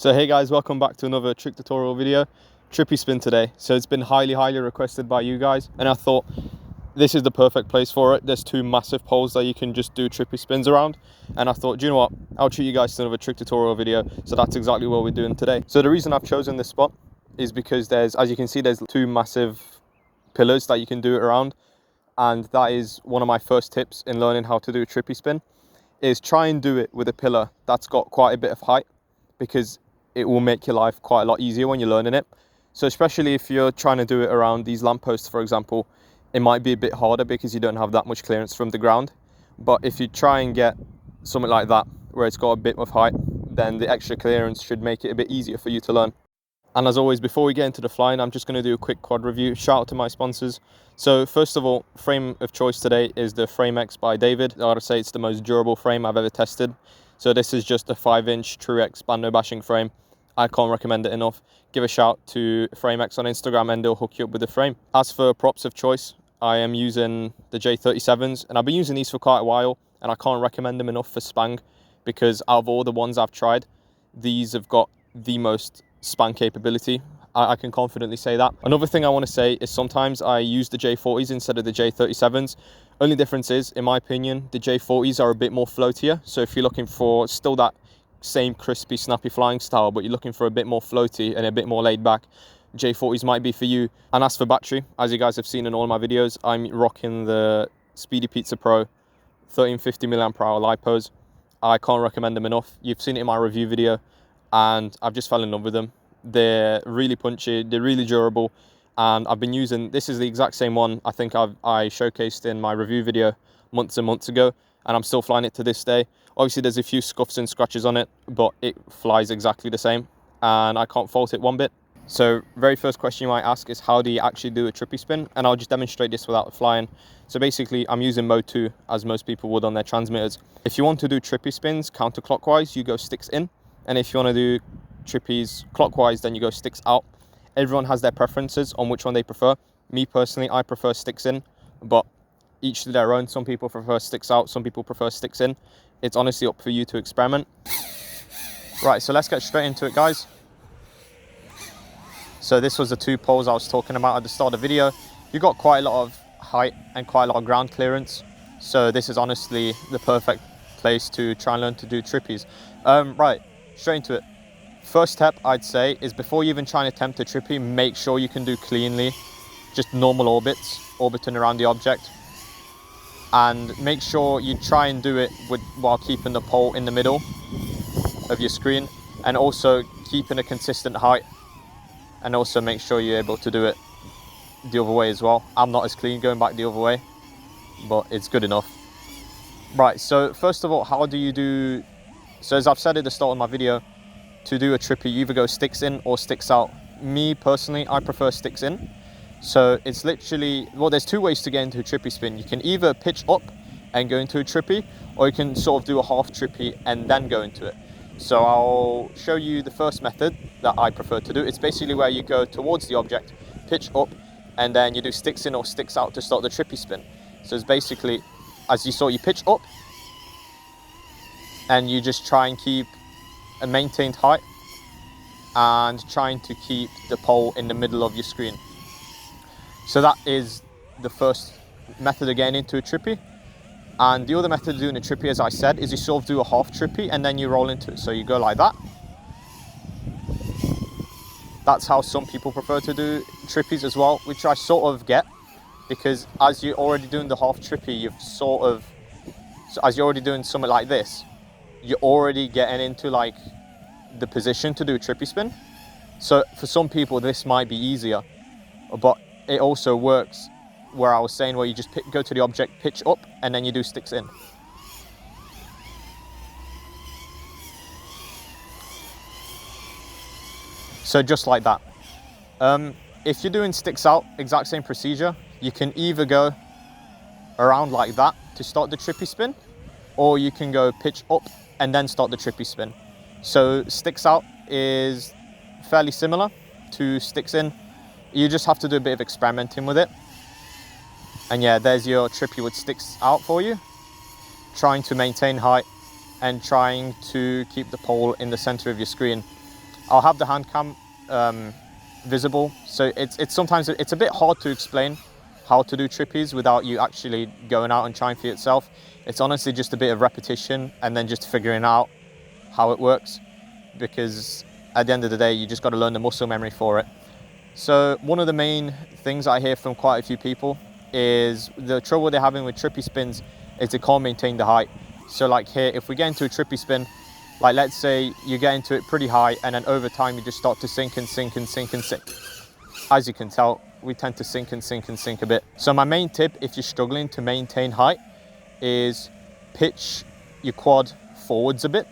So hey guys, welcome back to another trick tutorial video. Trippy spin today. So it's been highly requested by you guys, and I thought this is the perfect place for it. There's two massive poles that you can just do trippy spins around, and I thought, do you know what, I'll treat you guys to another trick tutorial video. So that's exactly what we're doing today. So the reason I've chosen this spot is because there's, as you can see, there's two massive pillars that you can do it around, and that is one of my first tips in learning how to do a trippy spin, is try and do it with a pillar that's got quite a bit of height, because it will make your life quite a lot easier when you're learning it. So especially if you're trying to do it around these lampposts, for example, it might be a bit harder because you don't have that much clearance from the ground. But if you try and get something like that, where it's got a bit of height, then the extra clearance should make it a bit easier for you to learn. And as always, before we get into the flying, I'm just going to do a quick quad review. Shout out to my sponsors. So first of all, frame of choice today is the FrameX by David. I gotta say it's the most durable frame I've ever tested. So this is just a 5-inch TrueX bando bashing frame. I can't recommend it enough. Give a shout to FrameX on Instagram and they'll hook you up with the frame. As for props of choice, I am using the J37s, and I've been using these for quite a while, and I can't recommend them enough for spang, because out of all the ones I've tried, these have got the most spang capability. I can confidently say that. Another thing I want to say is sometimes I use the J40s instead of the J37s. Only difference is, in my opinion, the J40s are a bit more floatier. So if you're looking for still that same crispy, snappy flying style, but you're looking for a bit more floaty and a bit more laid back, J40s might be for you. And as for battery, as you guys have seen in all my videos, I'm rocking the SpeedyPizza Pro 1350 mAh lipos. I can't recommend them enough. You've seen it in my review video, and I've just fell in love with them. They're really punchy, they're really durable, and I've been using, this is the exact same one I think I showcased in my review video months and months ago, and I'm still flying it to this day. Obviously there's a few scuffs and scratches on it, but it flies exactly the same, and I can't fault it one bit. So very first question you might ask is, how do you actually do a trippy spin? And I'll just demonstrate this without flying. So basically I'm using mode 2, as most people would on their transmitters. If you want to do trippy spins counterclockwise, you go sticks in, and if you want to do trippies clockwise, then you go sticks out. Everyone has their preferences on which one they prefer. Me personally, I prefer sticks in, but each to their own. Some people prefer sticks out, some people prefer sticks in. It's honestly up for you to experiment. Right, so let's get straight into it, guys. So this was the two poles I was talking about at the start of the video. You got quite a lot of height and quite a lot of ground clearance, so this is honestly the perfect place to try and learn to do trippies. Right, straight into it. First step I'd say is, before you even try and attempt a trippy, make sure you can do cleanly just normal orbits, orbiting around the object, and make sure you try and do it while keeping the pole in the middle of your screen, and also keeping a consistent height, and also make sure you're able to do it the other way as well. I'm not as clean going back the other way, but it's good enough. Right, so first of all, how do you do, so as I've said at the start of my video, to do a trippy, you either go sticks in or sticks out. Me personally, I prefer sticks in. So it's literally, well, there's two ways to get into a trippy spin. You can either pitch up and go into a trippy, or you can sort of do a half trippy and then go into it. So I'll show you the first method that I prefer to do. It's basically where you go towards the object, pitch up, and then you do sticks in or sticks out to start the trippy spin. So it's basically, as you saw, you pitch up and you just try and keep a maintained height and trying to keep the pole in the middle of your screen. So that is the first method of getting into a trippy. And the other method of doing a trippy, as I said, is you sort of do a half trippy and then you roll into it. So you go like that. That's how some people prefer to do trippies as well, which I sort of get, because as you're already doing the half trippy, you've sort of, so as you're already doing something like this, you're already getting into like the position to do a trippy spin. So for some people this might be easier, but it also works where I was saying, where you just go to the object, pitch up, and then you do sticks in. So just like that. If you're doing sticks out, exact same procedure. You can either go around like that to start the trippy spin, or you can go pitch up and then start the trippy spin. So sticks out is fairly similar to sticks in. You just have to do a bit of experimenting with it. And yeah, there's your trippy with sticks out for you. Trying to maintain height and trying to keep the pole in the center of your screen. I'll have the hand cam visible. So it's sometimes it's a bit hard to explain how to do trippies without you actually going out and trying for yourself. It's honestly just a bit of repetition and then just figuring out how it works, because at the end of the day, you just got to learn the muscle memory for it. So one of the main things I hear from quite a few people is the trouble they're having with trippy spins is they can't maintain the height. So like here, if we get into a trippy spin, like let's say you get into it pretty high and then over time you just start to sink and sink and sink and sink. As you can tell, we tend to sink and sink and sink a bit. So my main tip, if you're struggling to maintain height, is pitch your quad forwards a bit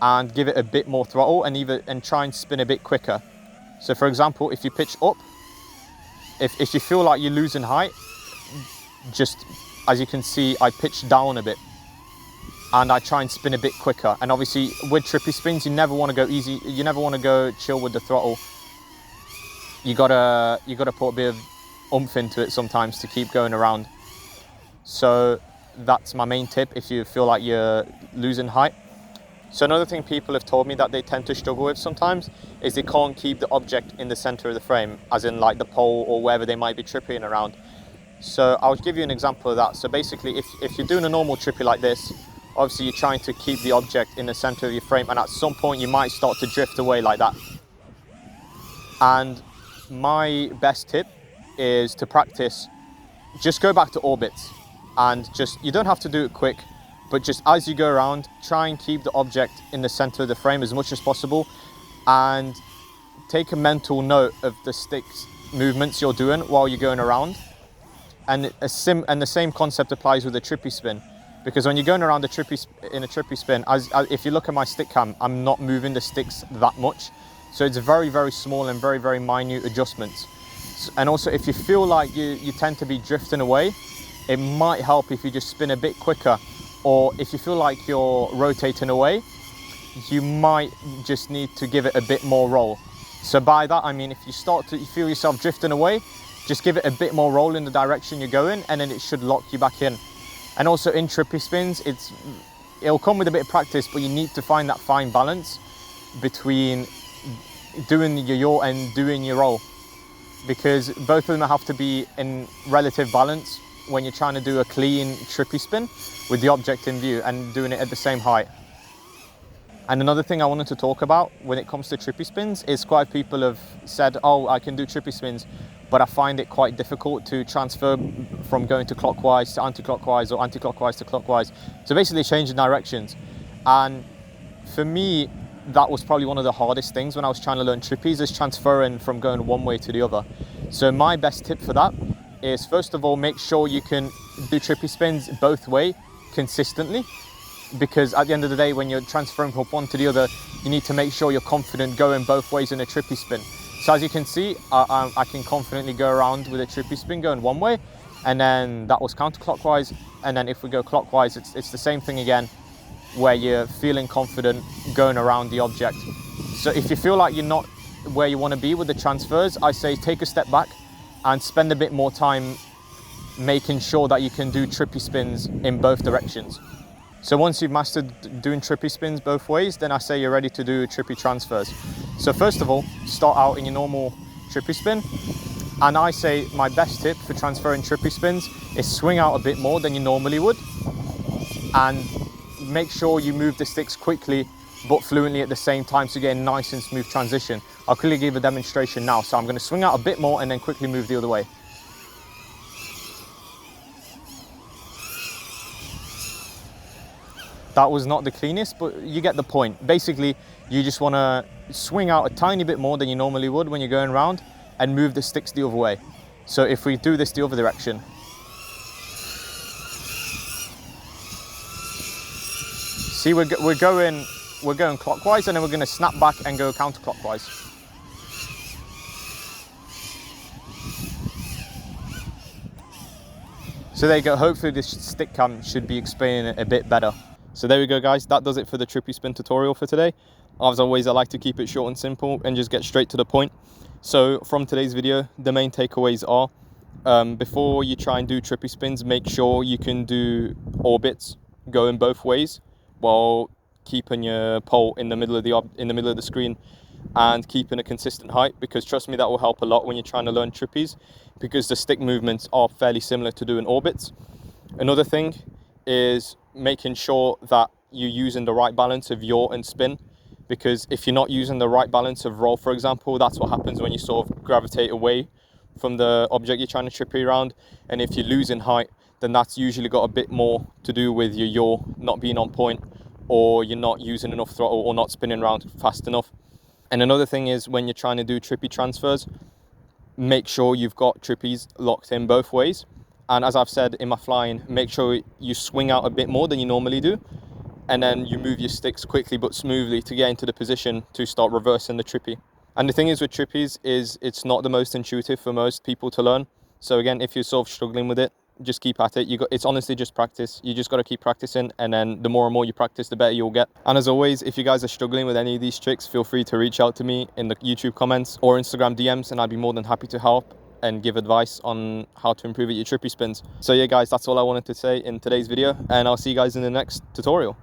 and give it a bit more throttle, and try and spin a bit quicker. So for example, if you pitch up, if you feel like you're losing height, just as you can see, I pitch down a bit and I try and spin a bit quicker. And obviously with trippy spins, you never want to go easy, you never want to go chill with the throttle. You gotta put a bit of oomph into it sometimes to keep going around. So that's my main tip if you feel like you're losing height. So another thing people have told me that they tend to struggle with sometimes is they can't keep the object in the center of the frame, as in like the pole or wherever they might be tripping around. So I'll give you an example of that. So basically, if you're doing a normal trippy like this, obviously you're trying to keep the object in the center of your frame, and at some point you might start to drift away like that. And my best tip is to practice, just go back to orbits, and you don't have to do it quick, but just as you go around, try and keep the object in the center of the frame as much as possible, and take a mental note of the sticks movements you're doing while you're going around. And the same concept applies with a trippy spin, because when you're going around in a trippy spin, if you look at my stick cam, I'm not moving the sticks that much. So it's very, very small and very, very minute adjustments. And also, if you feel like you tend to be drifting away, it might help if you just spin a bit quicker. Or if you feel like you're rotating away, you might just need to give it a bit more roll. So by that, I mean, if you feel yourself drifting away, just give it a bit more roll in the direction you're going, and then it should lock you back in. And also in trippy spins, it'll come with a bit of practice, but you need to find that fine balance between doing your yaw and doing your roll, because both of them have to be in relative balance when you're trying to do a clean trippy spin with the object in view and doing it at the same height. And another thing I wanted to talk about when it comes to trippy spins is quite a few people have said, oh, I can do trippy spins, but I find it quite difficult to transfer from going to clockwise to anti-clockwise or anti-clockwise to clockwise. So basically changing directions. And for me, that was probably one of the hardest things when I was trying to learn trippies, is transferring from going one way to the other. So my best tip for that is, first of all, make sure you can do trippy spins both way consistently, because at the end of the day, when you're transferring from one to the other, you need to make sure you're confident going both ways in a trippy spin. So as you can see, I can confidently go around with a trippy spin going one way, and then that was counterclockwise. And then if we go clockwise, it's the same thing again, where you're feeling confident going around the object. So if you feel like you're not where you want to be with the transfers, I say take a step back and spend a bit more time making sure that you can do trippy spins in both directions. So once you've mastered doing trippy spins both ways, then I say you're ready to do trippy transfers. So first of all, start out in your normal trippy spin. And I say my best tip for transferring trippy spins is swing out a bit more than you normally would, and make sure you move the sticks quickly but fluently at the same time to get a nice and smooth transition. I'll quickly give a demonstration now. So I'm going to swing out a bit more and then quickly move the other way. That was not the cleanest, but you get the point. Basically, you just want to swing out a tiny bit more than you normally would when you're going around and move the sticks the other way. So if we do this the other direction, see, we're going clockwise, and then we're going to snap back and go counterclockwise. So there you go. Hopefully this stick cam should be explaining it a bit better. So there we go, guys. That does it for the trippy spin tutorial for today. As always, I like to keep it short and simple and just get straight to the point. So from today's video, the main takeaways are, before you try and do trippy spins, make sure you can do orbits going both ways while keeping your pole in the middle of the screen. and keeping a consistent height, because trust me, that will help a lot when you're trying to learn trippies, because the stick movements are fairly similar to doing orbits. Another thing is making sure that you're using the right balance of yaw and spin, because if you're not using the right balance of roll, for example, that's what happens when you sort of gravitate away from the object you're trying to trippy around. And if you're losing height, then that's usually got a bit more to do with your yaw not being on point, or you're not using enough throttle, or not spinning around fast enough. And another thing is, when you're trying to do trippy transfers, make sure you've got trippies locked in both ways. And as I've said in my flying, make sure you swing out a bit more than you normally do, and then you move your sticks quickly but smoothly to get into the position to start reversing the trippy. And the thing is with trippies is it's not the most intuitive for most people to learn. So again, if you're sort of struggling with it, just keep at it. It's honestly just practice. You just got to keep practicing, and then the more and more you practice, the better you'll get. And as always, if you guys are struggling with any of these tricks, feel free to reach out to me in the YouTube comments or Instagram DMs, and I'd be more than happy to help and give advice on how to improve at your trippy spins. So yeah guys, that's all I wanted to say in today's video, and I'll see you guys in the next tutorial.